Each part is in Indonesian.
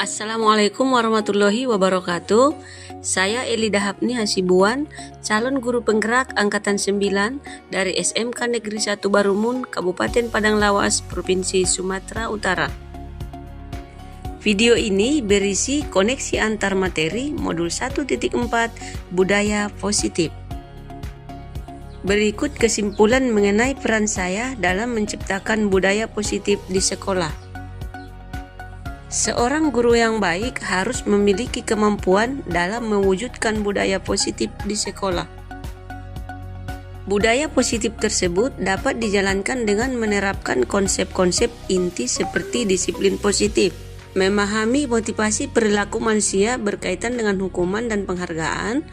Assalamualaikum warahmatullahi wabarakatuh. Saya Elida Hapni Hasibuan, calon guru penggerak Angkatan 9 dari SMK Negeri 1 Barumun, Kabupaten Padang Lawas, Provinsi Sumatera Utara. Video ini berisi koneksi antar materi modul 1.4 Budaya Positif. Berikut kesimpulan mengenai peran saya dalam menciptakan budaya positif di sekolah. Seorang guru yang baik harus memiliki kemampuan dalam mewujudkan budaya positif di sekolah. Budaya positif tersebut dapat dijalankan dengan menerapkan konsep-konsep inti seperti disiplin positif, memahami motivasi perilaku manusia berkaitan dengan hukuman dan penghargaan,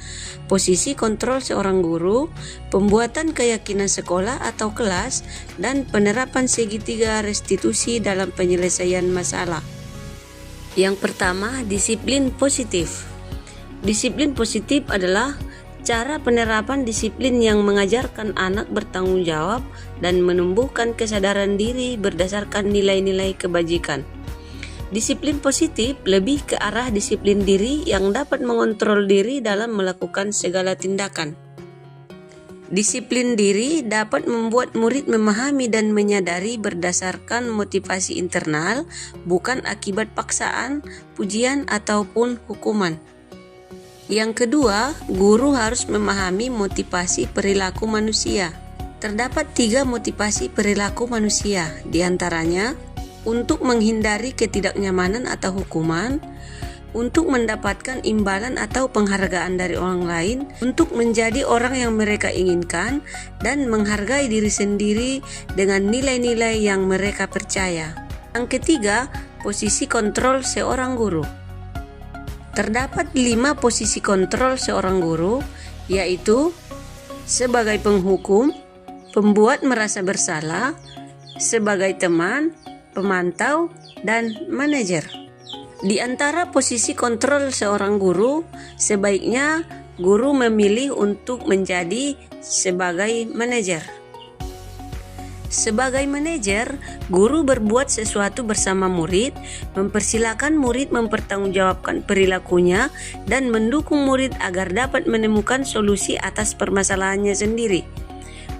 posisi kontrol seorang guru, pembuatan keyakinan sekolah atau kelas, dan penerapan segitiga restitusi dalam penyelesaian masalah. Yang pertama, disiplin positif. Disiplin positif adalah cara penerapan disiplin yang mengajarkan anak bertanggung jawab dan menumbuhkan kesadaran diri berdasarkan nilai-nilai kebajikan. Disiplin positif lebih ke arah disiplin diri yang dapat mengontrol diri dalam melakukan segala tindakan. Disiplin diri dapat membuat murid memahami dan menyadari berdasarkan motivasi internal, bukan akibat paksaan, pujian, ataupun hukuman. Yang kedua, guru harus memahami motivasi perilaku manusia. Terdapat 3 motivasi perilaku manusia, diantaranya untuk menghindari ketidaknyamanan atau hukuman, untuk mendapatkan imbalan atau penghargaan dari orang lain, untuk menjadi orang yang mereka inginkan, dan menghargai diri sendiri dengan nilai-nilai yang mereka percaya. Yang ketiga, posisi kontrol seorang guru. Terdapat 5 posisi kontrol seorang guru, yaitu sebagai penghukum, pembuat merasa bersalah, sebagai teman, pemantau, dan manajer. Di antara posisi kontrol seorang guru, sebaiknya guru memilih untuk menjadi sebagai manajer. Sebagai manajer, guru berbuat sesuatu bersama murid, mempersilakan murid mempertanggungjawabkan perilakunya, dan mendukung murid agar dapat menemukan solusi atas permasalahannya sendiri.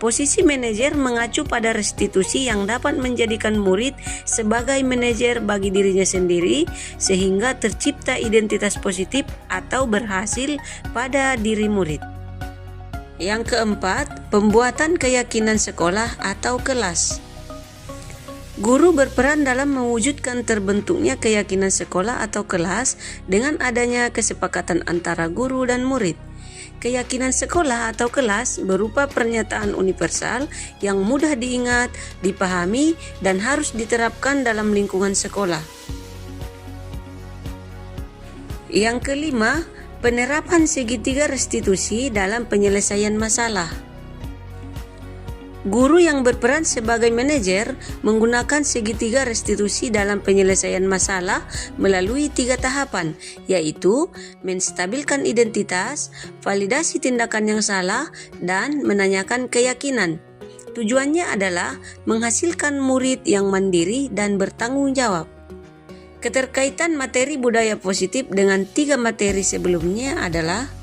Posisi manajer mengacu pada restitusi yang dapat menjadikan murid sebagai manajer bagi dirinya sendiri, sehingga tercipta identitas positif atau berhasil pada diri murid. Yang keempat, pembuatan keyakinan sekolah atau kelas. Guru berperan dalam mewujudkan terbentuknya keyakinan sekolah atau kelas dengan adanya kesepakatan antara guru dan murid. Keyakinan sekolah atau kelas berupa pernyataan universal yang mudah diingat, dipahami, dan harus diterapkan dalam lingkungan sekolah. Yang kelima, penerapan segitiga restitusi dalam penyelesaian masalah. Guru yang berperan sebagai manajer menggunakan segitiga restitusi dalam penyelesaian masalah melalui 3 tahapan, yaitu menstabilkan identitas, validasi tindakan yang salah, dan menanyakan keyakinan. Tujuannya adalah menghasilkan murid yang mandiri dan bertanggung jawab. Keterkaitan materi budaya positif dengan 3 materi sebelumnya adalah: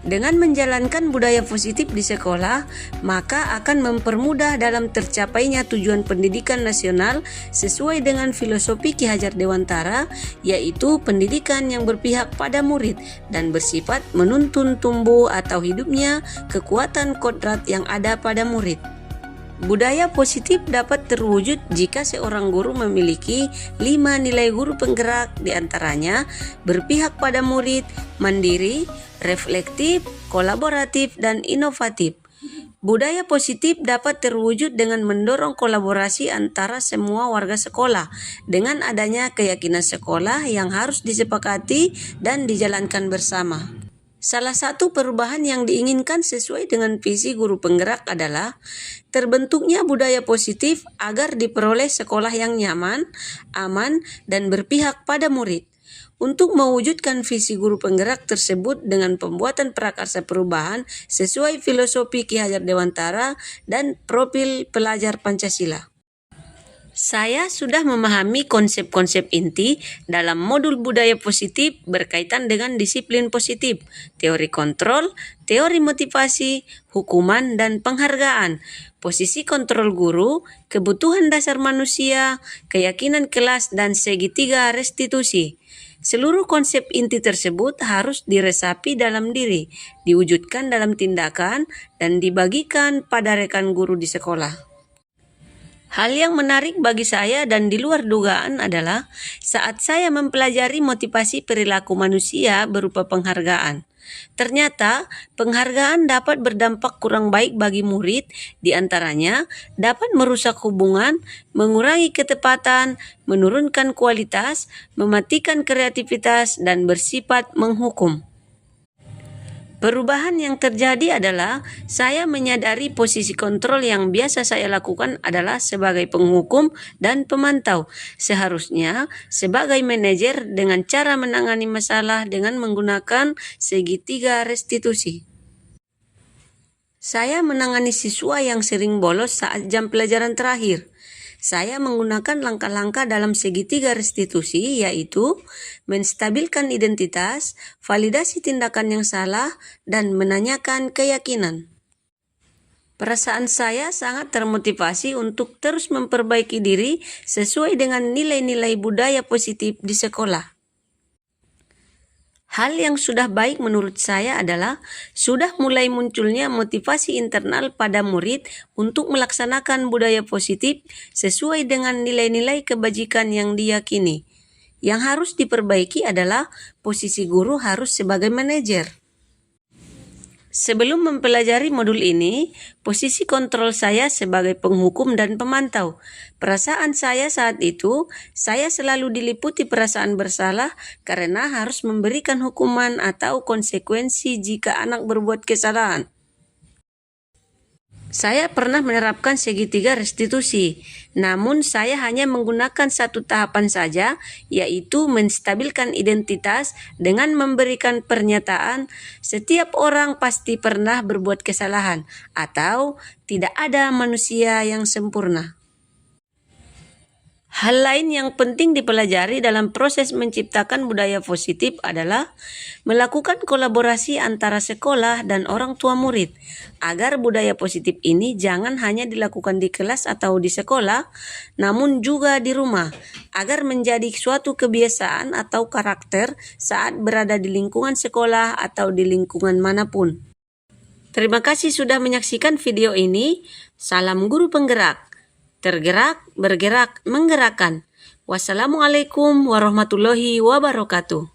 dengan menjalankan budaya positif di sekolah, maka akan mempermudah dalam tercapainya tujuan pendidikan nasional sesuai dengan filosofi Ki Hajar Dewantara, yaitu pendidikan yang berpihak pada murid dan bersifat menuntun tumbuh atau hidupnya kekuatan kodrat yang ada pada murid. Budaya positif dapat terwujud jika seorang guru memiliki 5 nilai guru penggerak, diantaranya berpihak pada murid, mandiri, reflektif, kolaboratif, dan inovatif. Budaya positif dapat terwujud dengan mendorong kolaborasi antara semua warga sekolah dengan adanya keyakinan sekolah yang harus disepakati dan dijalankan bersama. Salah satu perubahan yang diinginkan sesuai dengan visi guru penggerak adalah terbentuknya budaya positif agar diperoleh sekolah yang nyaman, aman, dan berpihak pada murid. Untuk mewujudkan visi guru penggerak tersebut dengan pembuatan prakarsa perubahan sesuai filosofi Ki Hajar Dewantara dan profil pelajar Pancasila. Saya sudah memahami konsep-konsep inti dalam modul budaya positif berkaitan dengan disiplin positif, teori kontrol, teori motivasi, hukuman, dan penghargaan, posisi kontrol guru, kebutuhan dasar manusia, keyakinan kelas, dan segitiga restitusi. Seluruh konsep inti tersebut harus diresapi dalam diri, diwujudkan dalam tindakan, dan dibagikan pada rekan guru di sekolah. Hal yang menarik bagi saya dan di luar dugaan adalah saat saya mempelajari motivasi perilaku manusia berupa penghargaan. Ternyata, penghargaan dapat berdampak kurang baik bagi murid, di antaranya dapat merusak hubungan, mengurangi ketepatan, menurunkan kualitas, mematikan kreativitas, dan bersifat menghukum. Perubahan yang terjadi adalah saya menyadari posisi kontrol yang biasa saya lakukan adalah sebagai penghukum dan pemantau. Seharusnya sebagai manajer dengan cara menangani masalah dengan menggunakan segitiga restitusi. Saya menangani siswa yang sering bolos saat jam pelajaran terakhir. Saya menggunakan langkah-langkah dalam segitiga restitusi, yaitu menstabilkan identitas, validasi tindakan yang salah, dan menanyakan keyakinan. Perasaan saya sangat termotivasi untuk terus memperbaiki diri sesuai dengan nilai-nilai budaya positif di sekolah. Hal yang sudah baik menurut saya adalah sudah mulai munculnya motivasi internal pada murid untuk melaksanakan budaya positif sesuai dengan nilai-nilai kebajikan yang diyakini. Yang harus diperbaiki adalah posisi guru harus sebagai manajer. Sebelum mempelajari modul ini, posisi kontrol saya sebagai penghukum dan pemantau. Perasaan saya saat itu, saya selalu diliputi perasaan bersalah karena harus memberikan hukuman atau konsekuensi jika anak berbuat kesalahan. Saya pernah menerapkan segitiga restitusi, namun saya hanya menggunakan satu tahapan saja, yaitu menstabilkan identitas dengan memberikan pernyataan setiap orang pasti pernah berbuat kesalahan atau tidak ada manusia yang sempurna. Hal lain yang penting dipelajari dalam proses menciptakan budaya positif adalah melakukan kolaborasi antara sekolah dan orang tua murid, agar budaya positif ini jangan hanya dilakukan di kelas atau di sekolah, namun juga di rumah, agar menjadi suatu kebiasaan atau karakter saat berada di lingkungan sekolah atau di lingkungan manapun. Terima kasih sudah menyaksikan video ini. Salam guru penggerak. Tergerak, bergerak, menggerakkan. Wassalamualaikum warahmatullahi wabarakatuh.